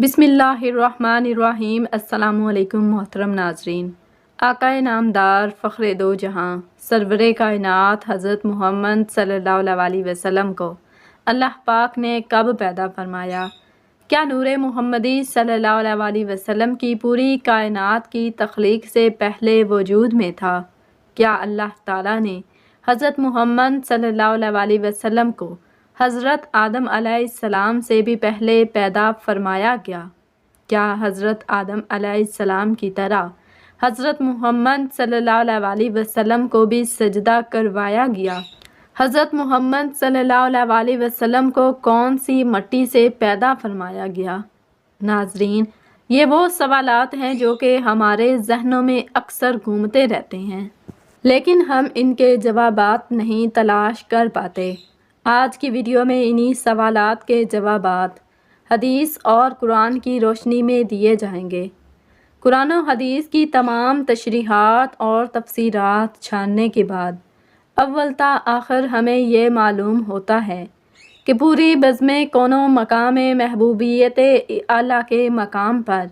بسم اللہ الرحمن الرحیم۔ السلام علیکم محترم ناظرین۔ آقا نامدار فخر دو جہاں سرور کائنات حضرت محمد صلی اللہ علیہ وسلم کو اللہ پاک نے کب پیدا فرمایا؟ کیا نور محمدی صلی اللہ علیہ وسلم کی پوری کائنات کی تخلیق سے پہلے وجود میں تھا؟ کیا اللہ تعالیٰ نے حضرت محمد صلی اللہ علیہ وسلم کو حضرت آدم علیہ السلام سے بھی پہلے پیدا فرمایا گیا؟ کیا حضرت آدم علیہ السلام کی طرح حضرت محمد صلی اللہ علیہ وسلم کو بھی سجدہ کروایا گیا؟ حضرت محمد صلی اللہ علیہ وسلم کو کون سی مٹی سے پیدا فرمایا گیا؟ ناظرین، یہ وہ سوالات ہیں جو کہ ہمارے ذہنوں میں اکثر گھومتے رہتے ہیں، لیکن ہم ان کے جوابات نہیں تلاش کر پاتے۔ آج کی ویڈیو میں انہی سوالات کے جوابات حدیث اور قرآن کی روشنی میں دیے جائیں گے۔ قرآن و حدیث کی تمام تشریحات اور تفسیرات چھاننے کے بعد اول تا آخر ہمیں یہ معلوم ہوتا ہے کہ پوری بزم کون و مقام محبوبیت اعلیٰ کے مقام پر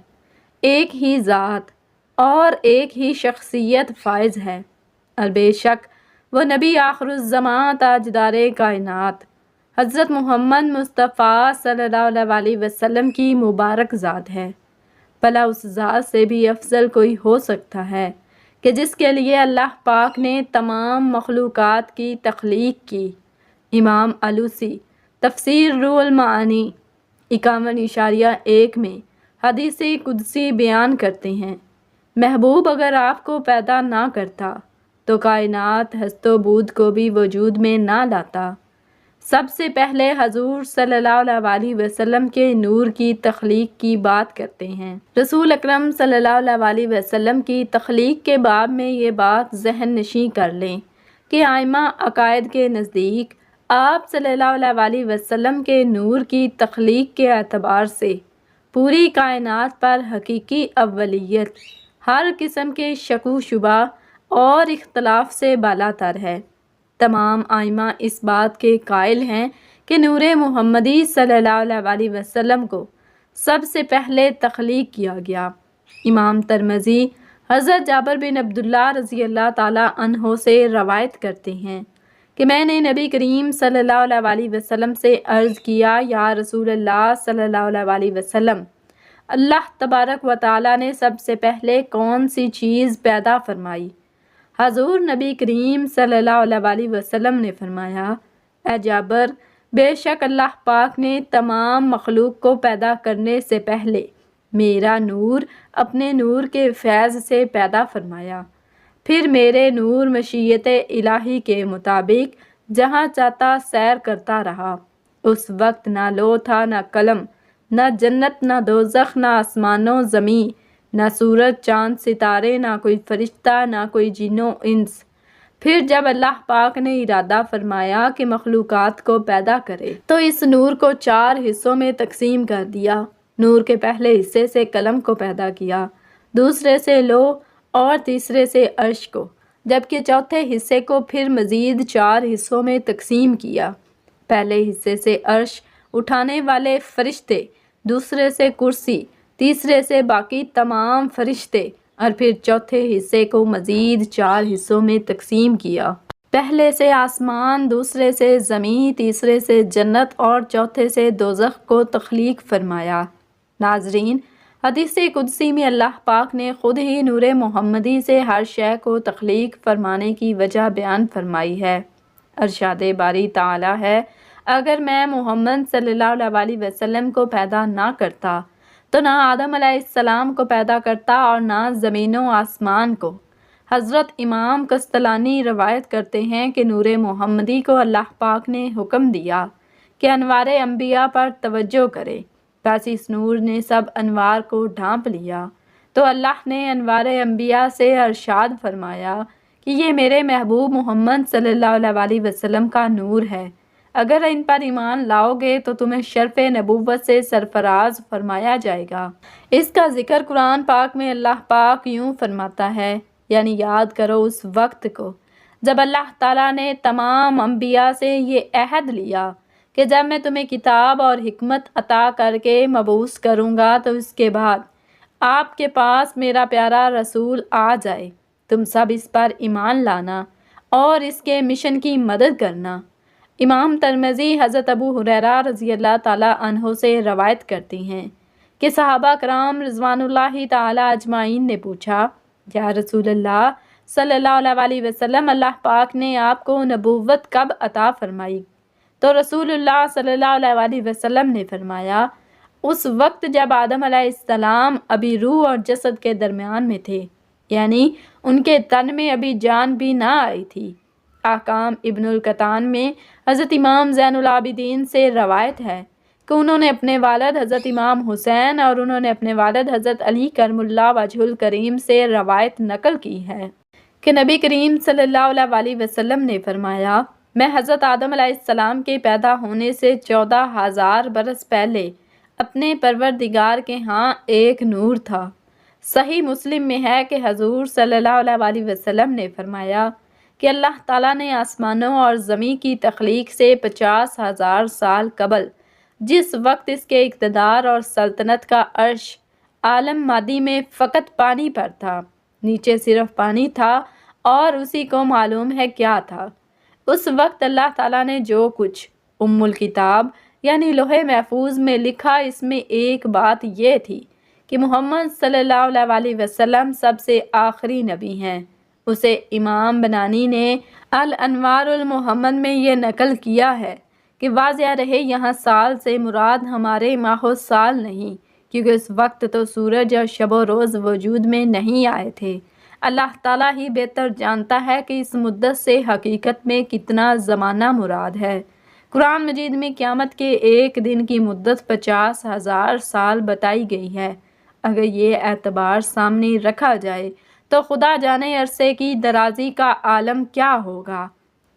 ایک ہی ذات اور ایک ہی شخصیت فائز ہے، اور بے شک وہ نبی آخر الزماں تاجدار کائنات حضرت محمد مصطفیٰ صلی اللہ علیہ وسلم کی مبارک ذات ہے۔ بھلا اس ذات سے بھی افضل کوئی ہو سکتا ہے کہ جس کے لیے اللہ پاک نے تمام مخلوقات کی تخلیق کی؟ امام علوسی تفسیر روح المعانی 51.1 میں حدیث قدسی بیان کرتے ہیں، محبوب اگر آپ کو پیدا نہ کرتا تو کائنات ہست و بود کو بھی وجود میں نہ لاتا۔ سب سے پہلے حضور صلی اللہ علیہ وسلم کے نور کی تخلیق کی بات کرتے ہیں۔ رسول اکرم صلی اللہ علیہ وسلم کی تخلیق کے باب میں یہ بات ذہن نشین کر لیں کہ ائمہ عقائد کے نزدیک آپ صلی اللہ علیہ وسلم کے نور کی تخلیق کے اعتبار سے پوری کائنات پر حقیقی اولیت ہر قسم کے شک و شبہ اور اختلاف سے بالاتر ہے۔ تمام ائمہ اس بات کے قائل ہیں کہ نور محمدی صلی اللہ علیہ وسلم کو سب سے پہلے تخلیق کیا گیا۔ امام ترمذی حضرت جابر بن عبداللہ رضی اللہ تعالیٰ عنہ سے روایت کرتے ہیں کہ میں نے نبی کریم صلی اللہ علیہ وسلم سے عرض کیا، یا رسول اللہ صلی اللہ علیہ وسلم، اللہ تبارک و تعالیٰ نے سب سے پہلے کون سی چیز پیدا فرمائی؟ حضور نبی کریم صلی اللہ علیہ وسلم نے فرمایا، اے جابر، بے شک اللہ پاک نے تمام مخلوق کو پیدا کرنے سے پہلے میرا نور اپنے نور کے فیض سے پیدا فرمایا، پھر میرے نور مشیت الہی کے مطابق جہاں چاہتا سیر کرتا رہا۔ اس وقت نہ لوح تھا، نہ قلم، نہ جنت، نہ دوزخ، نہ آسمان و زمین، نہ سورج چاند ستارے، نہ کوئی فرشتہ، نہ کوئی جن و انس۔ پھر جب اللہ پاک نے ارادہ فرمایا کہ مخلوقات کو پیدا کرے تو اس نور کو 4 حصوں میں تقسیم کر دیا۔ نور کے پہلے حصے سے قلم کو پیدا کیا، دوسرے سے لوح اور تیسرے سے عرش کو، جبکہ چوتھے حصے کو پھر مزید 4 حصوں میں تقسیم کیا۔ پہلے حصے سے عرش اٹھانے والے فرشتے، دوسرے سے کرسی، تیسرے سے باقی تمام فرشتے، اور پھر چوتھے حصے کو مزید 4 حصوں میں تقسیم کیا۔ پہلے سے آسمان، دوسرے سے زمین، تیسرے سے جنت اور چوتھے سے دوزخ کو تخلیق فرمایا۔ ناظرین، حدیث قدسی میں اللہ پاک نے خود ہی نور محمدی سے ہر شے کو تخلیق فرمانے کی وجہ بیان فرمائی ہے۔ ارشاد باری تعالی ہے، اگر میں محمد صلی اللہ علیہ وسلم کو پیدا نہ کرتا تو نہ آدم علیہ السلام کو پیدا کرتا اور نہ زمین و آسمان کو۔ حضرت امام قسطلانی روایت کرتے ہیں کہ نور محمدی کو اللہ پاک نے حکم دیا کہ انوار انبیاء پر توجہ کرے، بس اس نور نے سب انوار کو ڈھانپ لیا۔ تو اللہ نے انوار انبیاء سے ارشاد فرمایا کہ یہ میرے محبوب محمد صلی اللہ علیہ وسلم کا نور ہے، اگر ان پر ایمان لاؤ گے تو تمہیں شرف نبوت سے سرفراز فرمایا جائے گا۔ اس کا ذکر قرآن پاک میں اللہ پاک یوں فرماتا ہے، یعنی یاد کرو اس وقت کو جب اللہ تعالیٰ نے تمام انبیاء سے یہ عہد لیا کہ جب میں تمہیں کتاب اور حکمت عطا کر کے مبعوث کروں گا تو اس کے بعد آپ کے پاس میرا پیارا رسول آ جائے، تم سب اس پر ایمان لانا اور اس کے مشن کی مدد کرنا۔ امام ترمذی حضرت ابو ہریرہ رضی اللہ تعالیٰ عنہ سے روایت کرتی ہیں کہ صحابہ کرام رضوان اللہ تعالیٰ اجمعین نے پوچھا، یا رسول اللہ صلی اللہ علیہ وسلم، اللہ پاک نے آپ کو نبوت کب عطا فرمائی؟ تو رسول اللہ صلی اللہ علیہ وسلم نے فرمایا، اس وقت جب آدم علیہ السلام ابھی روح اور جسد کے درمیان میں تھے، یعنی ان کے تن میں ابھی جان بھی نہ آئی تھی۔ احکام ابن القطان میں حضرت امام زین العابدین سے روایت ہے کہ انہوں نے اپنے والد حضرت امام حسین اور انہوں نے اپنے والد حضرت علی کرم اللہ وجہ الکریم سے روایت نقل کی ہے کہ نبی کریم صلی اللہ علیہ وسلم نے فرمایا، میں حضرت آدم علیہ السلام کے پیدا ہونے سے 14,000 برس پہلے اپنے پروردگار کے ہاں ایک نور تھا۔ صحیح مسلم میں ہے کہ حضور صلی اللہ علیہ وسلم نے فرمایا کہ اللہ تعالیٰ نے آسمانوں اور زمین کی تخلیق سے 50,000 سال قبل، جس وقت اس کے اقتدار اور سلطنت کا عرش عالم مادی میں فقط پانی پر تھا، نیچے صرف پانی تھا اور اسی کو معلوم ہے کیا تھا، اس وقت اللہ تعالیٰ نے جو کچھ ام الکتاب یعنی لوح محفوظ میں لکھا، اس میں ایک بات یہ تھی کہ محمد صلی اللہ علیہ وسلم سب سے آخری نبی ہیں۔ اسے امام بنانی نے الانوار المحمد میں یہ نقل کیا ہے کہ واضح رہے یہاں سال سے مراد ہمارے ماہ و سال نہیں، کیونکہ اس وقت تو سورج اور شب و روز وجود میں نہیں آئے تھے۔ اللہ تعالیٰ ہی بہتر جانتا ہے کہ اس مدت سے حقیقت میں کتنا زمانہ مراد ہے۔ قرآن مجید میں قیامت کے ایک دن کی مدت 50,000 سال بتائی گئی ہے۔ اگر یہ اعتبار سامنے رکھا جائے تو خدا جانے عرصے کی درازی کا عالم کیا ہوگا۔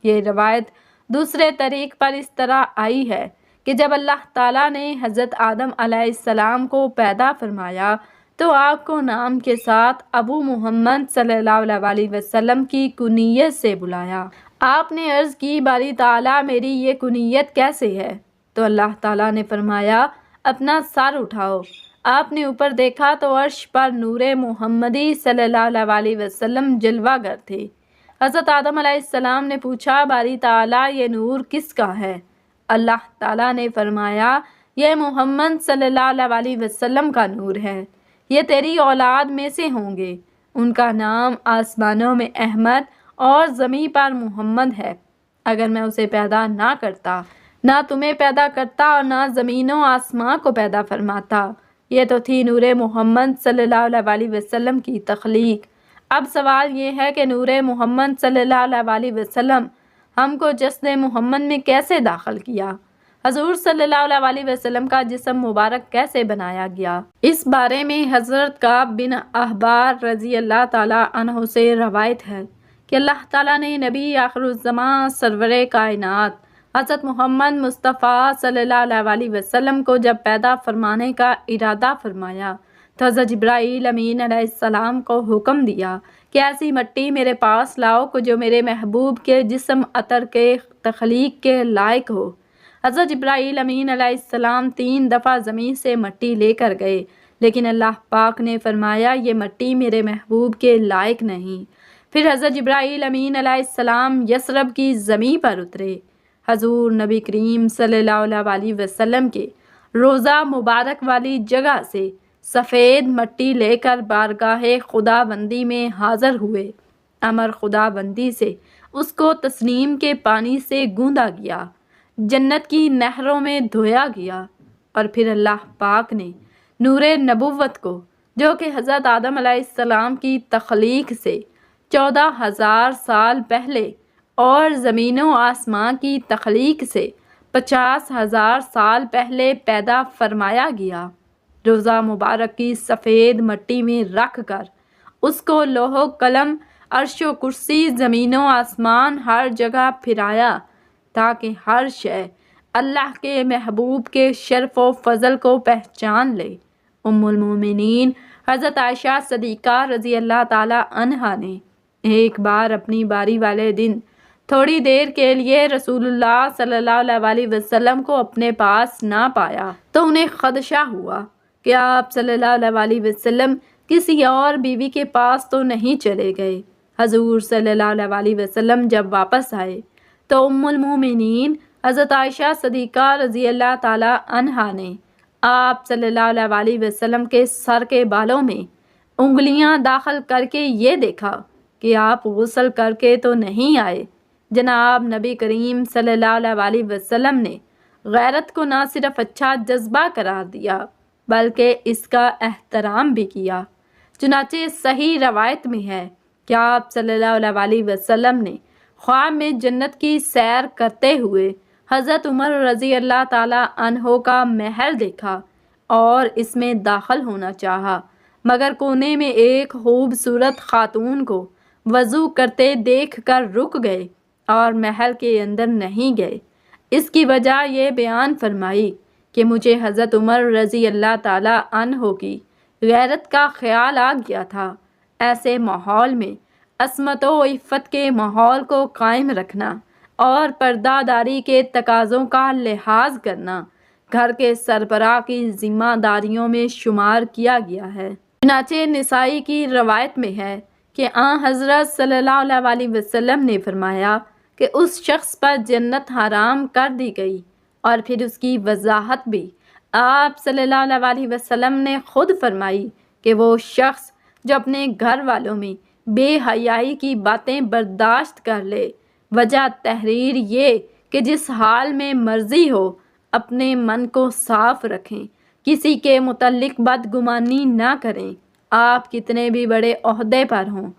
یہ روایت دوسرے طریق پر اس طرح آئی ہے کہ جب اللہ تعالیٰ نے حضرت آدم علیہ السلام کو پیدا فرمایا تو آپ کو نام کے ساتھ ابو محمد صلی اللہ علیہ وسلم کی کنیت سے بلایا۔ آپ نے عرض کی، باری تعالیٰ میری یہ کنیت کیسے ہے؟ تو اللہ تعالیٰ نے فرمایا، اپنا سر اٹھاؤ۔ آپ نے اوپر دیکھا تو عرش پر نور محمدی صلی اللہ علیہ وسلم جلوہ گر تھے۔ حضرت آدم علیہ السلام نے پوچھا، باری تعالیٰ یہ نور کس کا ہے؟ اللہ تعالیٰ نے فرمایا، یہ محمد صلی اللہ علیہ وسلم کا نور ہے، یہ تیری اولاد میں سے ہوں گے، ان کا نام آسمانوں میں احمد اور زمین پر محمد ہے۔ اگر میں اسے پیدا نہ کرتا، نہ تمہیں پیدا کرتا اور نہ زمین و آسمان کو پیدا فرماتا۔ یہ تو تھی نور محمد صلی اللہ علیہ وسلم کی تخلیق۔ اب سوال یہ ہے کہ نور محمد صلی اللہ علیہ وسلم ہم کو جسد محمد میں کیسے داخل کیا؟ حضور صلی اللہ علیہ وسلم کا جسم مبارک کیسے بنایا گیا؟ اس بارے میں حضرت کعب بن احبار رضی اللہ تعالیٰ عنہ سے روایت ہے کہ اللہ تعالیٰ نے نبی آخر الزمان سرور کائنات حضرت محمد مصطفیٰ صلی اللہ علیہ وسلم کو جب پیدا فرمانے کا ارادہ فرمایا تو حضرت جبرائیل امین علیہ السلام کو حکم دیا کہ ایسی مٹی میرے پاس لاؤ کہ جو میرے محبوب کے جسم عطر کے تخلیق کے لائق ہو۔ حضرت جبرائیل امین علیہ السلام 3 دفعہ زمین سے مٹی لے کر گئے، لیکن اللہ پاک نے فرمایا یہ مٹی میرے محبوب کے لائق نہیں۔ پھر حضرت جبرائیل امین علیہ السلام یثرب کی زمین پر اترے۔ حضور نبی کریم صلی اللہ علیہ وسلم کے روضہ مبارک والی جگہ سے سفید مٹی لے کر بارگاہ خدا بندی میں حاضر ہوئے۔ امر خدا بندی سے اس کو تسنیم کے پانی سے گوندا گیا، جنت کی نہروں میں دھویا گیا، اور پھر اللہ پاک نے نور نبوت کو، جو کہ حضرت آدم علیہ السلام کی تخلیق سے 14,000 سال پہلے اور زمین و آسمان کی تخلیق سے 50,000 سال پہلے پیدا فرمایا گیا، روضہ مبارک کی سفید مٹی میں رکھ کر اس کو لوح و قلم، عرش و کرسی، زمین و آسمان ہر جگہ پھرایا تاکہ ہر شے اللہ کے محبوب کے شرف و فضل کو پہچان لے۔ ام المومنین حضرت عائشہ صدیقہ رضی اللہ تعالی عنہا نے ایک بار اپنی باری والے دن تھوڑی دیر کے لیے رسول اللہ صلی اللہ علیہ وسلم کو اپنے پاس نہ پایا تو انہیں خدشہ ہوا کہ آپ صلی اللہ علیہ وسلم کسی اور بیوی کے پاس تو نہیں چلے گئے۔ حضور صلی اللہ علیہ وسلم جب واپس آئے تو ام المومنین حضرت عائشہ صدیقہ رضی اللہ تعالی عنہا نے آپ صلی اللہ علیہ وسلم کے سر کے بالوں میں انگلیاں داخل کر کے یہ دیکھا کہ آپ غسل کر کے تو نہیں آئے۔ جناب نبی کریم صلی اللہ علیہ وسلم نے غیرت کو نہ صرف اچھا جذبہ قرار دیا بلکہ اس کا احترام بھی کیا۔ چنانچہ صحیح روایت میں ہے کہ آپ صلی اللہ علیہ وسلم نے خواب میں جنت کی سیر کرتے ہوئے حضرت عمر رضی اللہ تعالی عنہ کا محل دیکھا اور اس میں داخل ہونا چاہا، مگر کونے میں ایک خوبصورت خاتون کو وضو کرتے دیکھ کر رک گئے اور محل کے اندر نہیں گئے۔ اس کی وجہ یہ بیان فرمائی کہ مجھے حضرت عمر رضی اللہ تعالی عنہ کی غیرت کا خیال آ گیا تھا۔ ایسے ماحول میں عصمت و عفت کے ماحول کو قائم رکھنا اور پردہ داری کے تقاضوں کا لحاظ کرنا گھر کے سربراہ کی ذمہ داریوں میں شمار کیا گیا ہے۔ چنانچہ نسائی کی روایت میں ہے کہ حضرت صلی اللہ علیہ وسلم نے فرمایا کہ اس شخص پر جنت حرام کر دی گئی، اور پھر اس کی وضاحت بھی آپ صلی اللہ علیہ وسلم نے خود فرمائی کہ وہ شخص جو اپنے گھر والوں میں بے حیائی کی باتیں برداشت کر لے، وجہ تحریر یہ کہ جس حال میں مرضی ہو اپنے من کو صاف رکھیں، کسی کے متعلق بدگمانی نہ کریں۔ آپ کتنے بھی بڑے عہدے پر ہوں،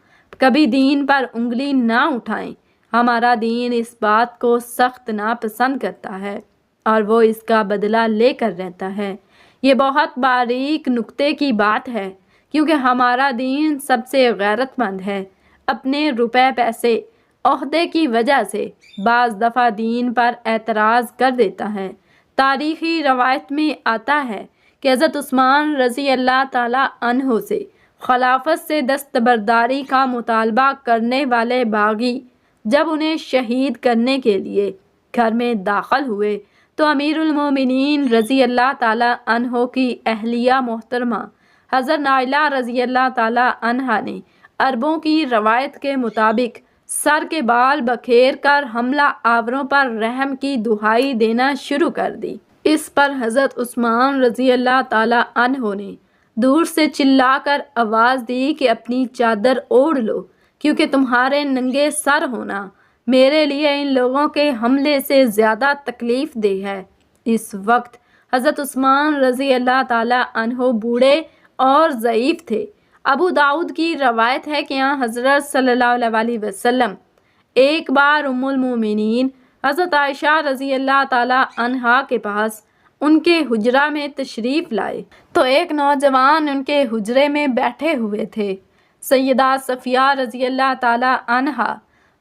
کبھی دین پر انگلی نہ اٹھائیں۔ ہمارا دین اس بات کو سخت ناپسند کرتا ہے اور وہ اس کا بدلہ لے کر رہتا ہے۔ یہ بہت باریک نکتے کی بات ہے، کیونکہ ہمارا دین سب سے غیرت مند ہے۔ اپنے روپے پیسے عہدے کی وجہ سے بعض دفعہ دین پر اعتراض کر دیتا ہے۔ تاریخی روایت میں آتا ہے کہ حضرت عثمان رضی اللہ تعالی عنہ سے خلافت سے دستبرداری کا مطالبہ کرنے والے باغی جب انہیں شہید کرنے کے لیے گھر میں داخل ہوئے تو امیر المومنین رضی اللہ تعالی عنہ کی اہلیہ محترمہ حضرت نائلہ رضی اللہ تعالی عنہا نے عربوں کی روایت کے مطابق سر کے بال بکھیر کر حملہ آوروں پر رحم کی دہائی دینا شروع کر دی۔ اس پر حضرت عثمان رضی اللہ تعالی عنہ نے دور سے چلا کر آواز دی کہ اپنی چادر اوڑھ لو، کیونکہ تمہارے ننگے سر ہونا میرے لیے ان لوگوں کے حملے سے زیادہ تکلیف دہ ہے۔ اس وقت حضرت عثمان رضی اللہ تعالی عنہ بوڑھے اور ضعیف تھے۔ ابو داؤد کی روایت ہے کہ حضرت صلی اللہ علیہ وسلم ایک بار ام المومنین حضرت عائشہ رضی اللہ تعالی عنہا کے پاس ان کے حجرہ میں تشریف لائے تو ایک نوجوان ان کے حجرے میں بیٹھے ہوئے تھے۔ سیدہ صفیہ رضی اللہ تعالی عنہا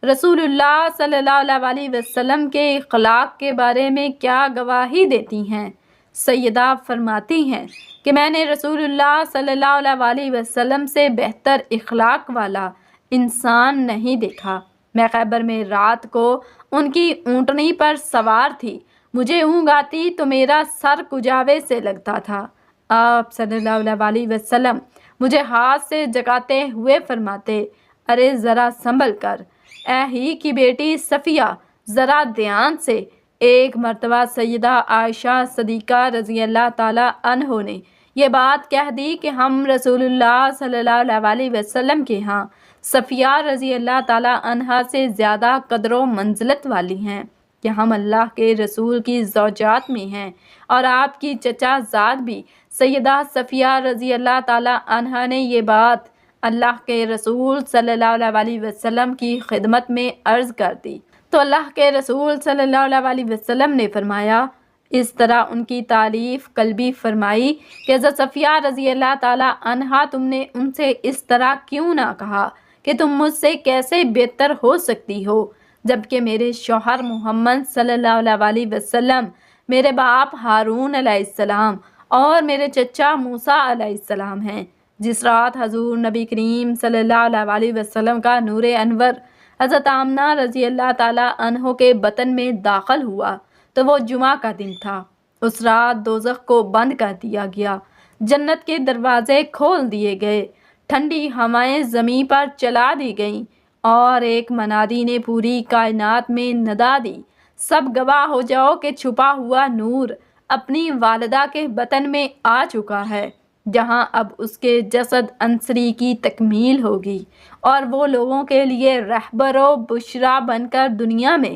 رسول اللہ صلی اللہ علیہ وسلم کے اخلاق کے بارے میں کیا گواہی دیتی ہیں؟ سیدہ فرماتی ہیں کہ میں نے رسول اللہ صلی اللہ علیہ وسلم سے بہتر اخلاق والا انسان نہیں دیکھا۔ میں خیبر میں رات کو ان کی اونٹنی پر سوار تھی، مجھے اونگ آتی تو میرا سر کجاوے سے لگتا تھا۔ آپ صلی اللہ علیہ وسلم مجھے ہاتھ سے جگاتے ہوئے فرماتے، ارے ذرا سنبھل کر، اے ہی کی بیٹی صفیہ ذرا دھیان سے۔ ایک مرتبہ سیدہ عائشہ صدیقہ رضی اللہ تعالی عنہ نے یہ بات کہہ دی کہ ہم رسول اللہ صلی اللہ علیہ وسلم کے ہاں صفیہ رضی اللہ تعالی عنہا سے زیادہ قدر و منزلت والی ہیں کہ ہم اللہ کے رسول کی زوجات میں ہیں، اور آپ کی چچا زاد بھی سیدہ صفیہ رضی اللہ تعالی عنہا نے یہ بات اللہ کے رسول صلی اللہ علیہ وسلم کی خدمت میں عرض کر دی تو اللہ کے رسول صلی اللہ علیہ وسلم نے فرمایا، اس طرح ان کی تعریف قلبی فرمائی کہ حضرت صفیہ رضی اللہ تعالی عنہا تم نے ان سے اس طرح کیوں نہ کہا کہ تم مجھ سے کیسے بہتر ہو سکتی ہو، جبکہ میرے شوہر محمد صلی اللہ علیہ وسلم، میرے باپ ہارون علیہ السلام اور میرے چچا موسیٰ علیہ السلام ہیں۔ جس رات حضور نبی کریم صلی اللہ علیہ وسلم کا نور انور حضرت آمنہ رضی اللہ تعالیٰ عنہ کے بطن میں داخل ہوا تو وہ جمعہ کا دن تھا۔ اس رات دوزخ کو بند کر دیا گیا، جنت کے دروازے کھول دیے گئے، ٹھنڈی ہوائیں زمین پر چلا دی گئیں، اور ایک منادی نے پوری کائنات میں ندا دی، سب گواہ ہو جاؤ کہ چھپا ہوا نور اپنی والدہ کے بطن میں آ چکا ہے، جہاں اب اس کے جسد عنصری کی تکمیل ہوگی اور وہ لوگوں کے لیے رہبر و بشرا بن کر دنیا میں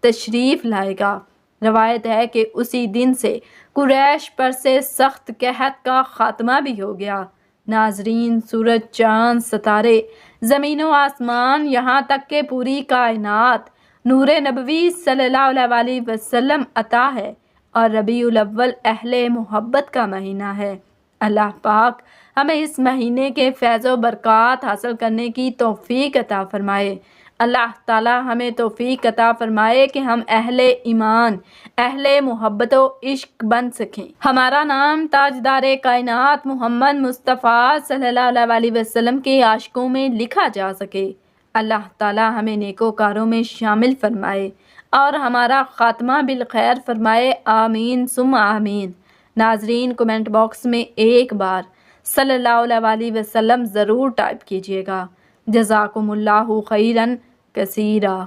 تشریف لائے گا۔ روایت ہے کہ اسی دن سے قریش پر سے سخت قحط کا خاتمہ بھی ہو گیا۔ ناظرین، سورج، چاند، ستارے، زمین و آسمان، یہاں تک کہ پوری کائنات نور نبوی صلی اللہ علیہ وسلم عطا ہے، اور ربیع الاول اہل محبت کا مہینہ ہے۔ اللہ پاک ہمیں اس مہینے کے فیض و برکات حاصل کرنے کی توفیق عطا فرمائے۔ اللہ تعالی ہمیں توفیق عطا فرمائے کہ ہم اہل ایمان، اہل محبت و عشق بن سکیں، ہمارا نام تاجدار کائنات محمد مصطفیٰ صلی اللہ علیہ وسلم کے عاشقوں میں لکھا جا سکے۔ اللہ تعالی ہمیں نیکوکاروں میں شامل فرمائے اور ہمارا خاتمہ بالخیر فرمائے، آمین ثم آمین۔ ناظرین، کمنٹ باکس میں ایک بار صلی اللہ علیہ وسلم ضرور ٹائپ کیجیے گا۔ جزاکم اللہ خیراً کثیرا۔